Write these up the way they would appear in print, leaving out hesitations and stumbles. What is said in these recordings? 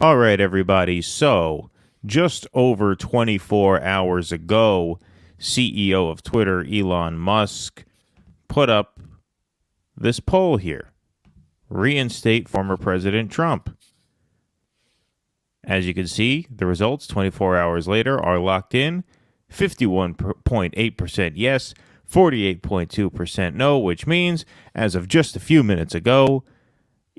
All right, everybody. So, just over 24 hours ago, CEO of Twitter, Elon Musk, put up this poll here: reinstate former President Trump. As you can see, the results 24 hours later are locked in: 51.8% yes, 48.2% no, which means, as of just a few minutes ago,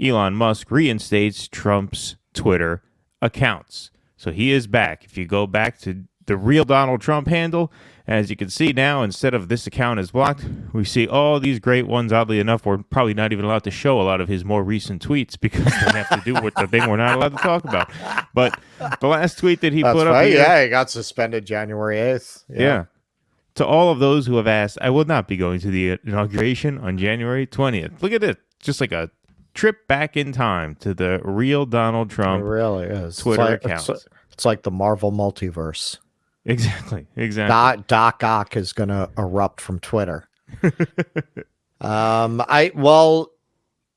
Elon Musk reinstates Trump's Twitter accounts. So he is back. If you go back to the real Donald Trump handle, as you can see now, instead of this account is blocked, we see all these great ones. Oddly enough, we're probably not even allowed to show a lot of his more recent tweets because they have to do with the thing we're not allowed to talk about. But the last tweet that he put up right. here, Yeah, he got suspended January 8th. yeah. To all of those who have asked, I will not be going to the inauguration on January 20th. Look at this. Just like a trip back in time to the real Donald Trump It really is. Twitter account. It's like the Marvel multiverse. Exactly. Doc Ock is going to erupt from Twitter.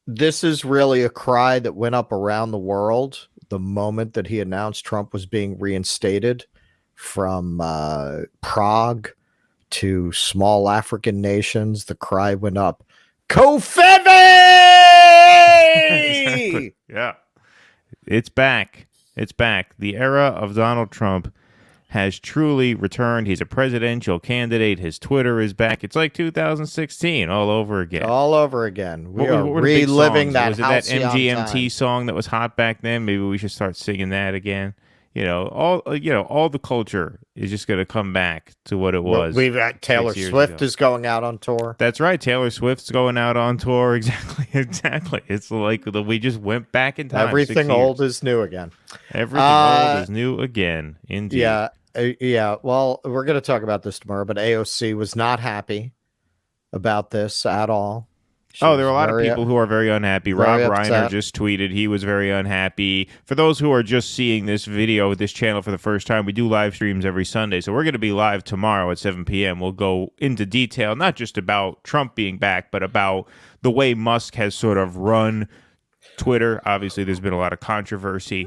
This is really a cry that went up around the world the moment that he announced Trump was being reinstated, from Prague to small African nations. The cry went up, Kofefe! Exactly. Yeah. It's back. It's back. The era of Donald Trump has truly returned. He's a presidential candidate. His Twitter is back. It's like 2016 all over again. All over again. We are what the big reliving songs? that. Was it that MGMT song that was hot back then? Maybe we should start singing that again. All the culture is just going to come back to what it was. We've got Taylor Swift is going out on tour. That's right. Taylor Swift's going out on tour. Exactly. It's like we just went back in time. Everything old is new again. Everything old is new again. Indeed. Yeah. Well, we're going to talk about this tomorrow, but AOC was not happy about this at all. There are a lot of people who are very unhappy. Rob Reiner just tweeted he was very unhappy. For those who are just seeing this video, this channel for the first time, we do live streams every Sunday. So we're going to be live tomorrow at 7 p.m. We'll go into detail, not just about Trump being back, but about the way Musk has sort of run Twitter. Obviously, there's been a lot of controversy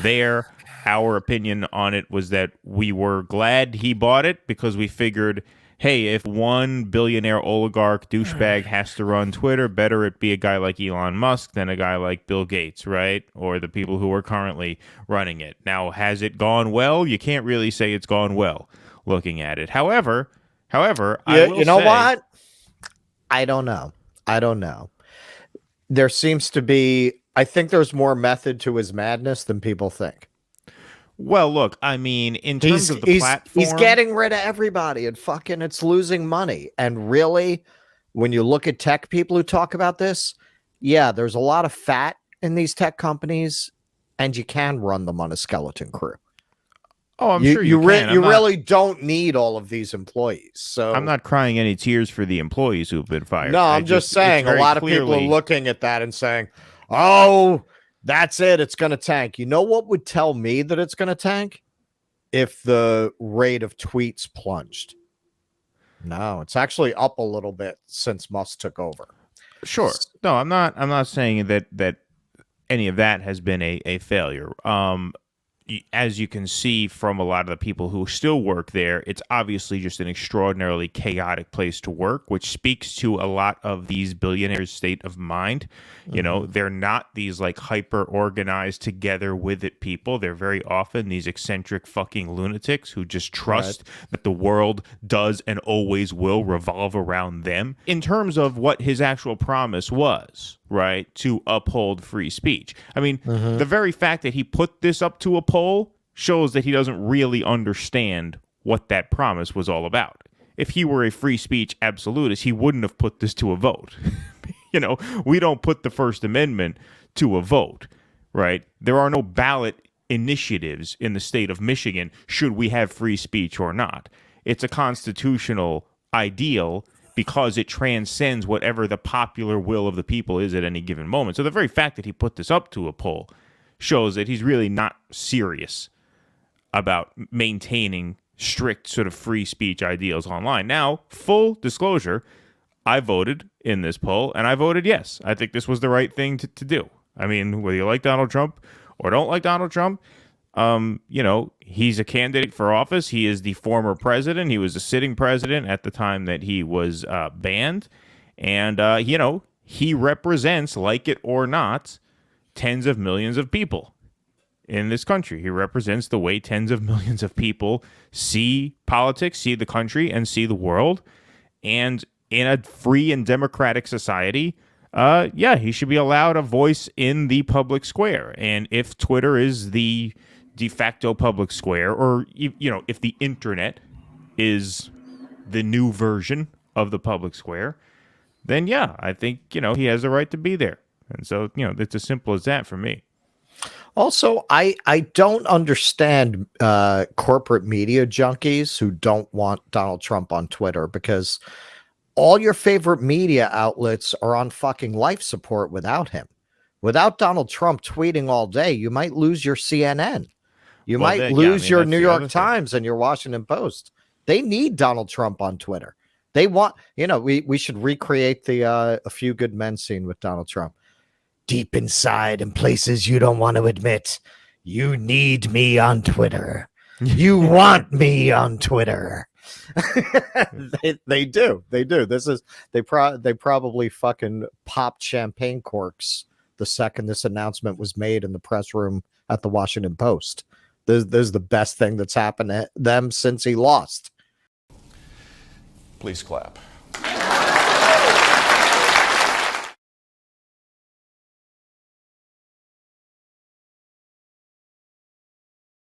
there. Our opinion on it was that we were glad he bought it because we figured, hey, if one billionaire oligarch douchebag has to run Twitter, better it be a guy like Elon Musk than a guy like Bill Gates, right? Or the people who are currently running it. Now, has it gone well? You can't really say it's gone well looking at it. However, you know what? I don't know. There seems to be, I think there's more method to his madness than people think. Well, look, I mean, in terms of the platform, he's getting rid of everybody and fucking it's losing money. And really, when you look at tech people who talk about this, yeah, there's a lot of fat in these tech companies, and you can run them on a skeleton crew. Oh, I'm sure you can. You really don't need all of these employees. So I'm not crying any tears for the employees who've been fired. No, I'm just saying a lot of people are looking at that and saying, oh, that's it. It's going to tank. You know what would tell me that it's going to tank? If the rate of tweets plunged. No, it's actually up a little bit since Musk took over. Sure. No, I'm not saying that any of that has been a failure. As you can see from a lot of the people who still work there, it's obviously just an extraordinarily chaotic place to work, which speaks to a lot of these billionaires' state of mind. You know, they're not these like hyper organized together with it people. They're very often these eccentric fucking lunatics who just trust that the world does and always will revolve around them. In terms of what his actual promise was, right, to uphold free speech. I mean, the very fact that he put this up to a poll shows that he doesn't really understand what that promise was all about. If he were a free speech absolutist, he wouldn't have put this to a vote. You know, we don't put the First Amendment to a vote, right? There are no ballot initiatives in the state of Michigan should we have free speech or not. It's a constitutional ideal because it transcends whatever the popular will of the people is at any given moment. So the very fact that he put this up to a poll shows that he's really not serious about maintaining strict sort of free speech ideals online. Now, full disclosure, I voted in this poll, and I voted yes. I think this was the right thing to do. I mean, whether you like Donald Trump or don't like Donald Trump, he's a candidate for office. He is the former president. He was a sitting president at the time that he was banned. And, he represents, like it or not, tens of millions of people in this country. He represents the way tens of millions of people see politics, see the country, and see the world. And in a free and democratic society, he should be allowed a voice in the public square. And if Twitter is the de facto public square, or if the internet is the new version of the public square, then I think he has a right to be there. And so it's as simple as that for me. Also, I don't understand corporate media junkies who don't want Donald Trump on Twitter, because all your favorite media outlets are on fucking life support without him. Without Donald Trump tweeting all day, you might lose your CNN. You might lose your New York Times and your Washington Post. They need Donald Trump on Twitter. They want, we should recreate the A Few Good Men scene with Donald Trump. Deep inside, in places you don't want to admit, you need me on Twitter. You want me on Twitter. They do. They probably fucking popped champagne corks the second this announcement was made in the press room at the Washington Post. This is the best thing that's happened to them since he lost. Please clap.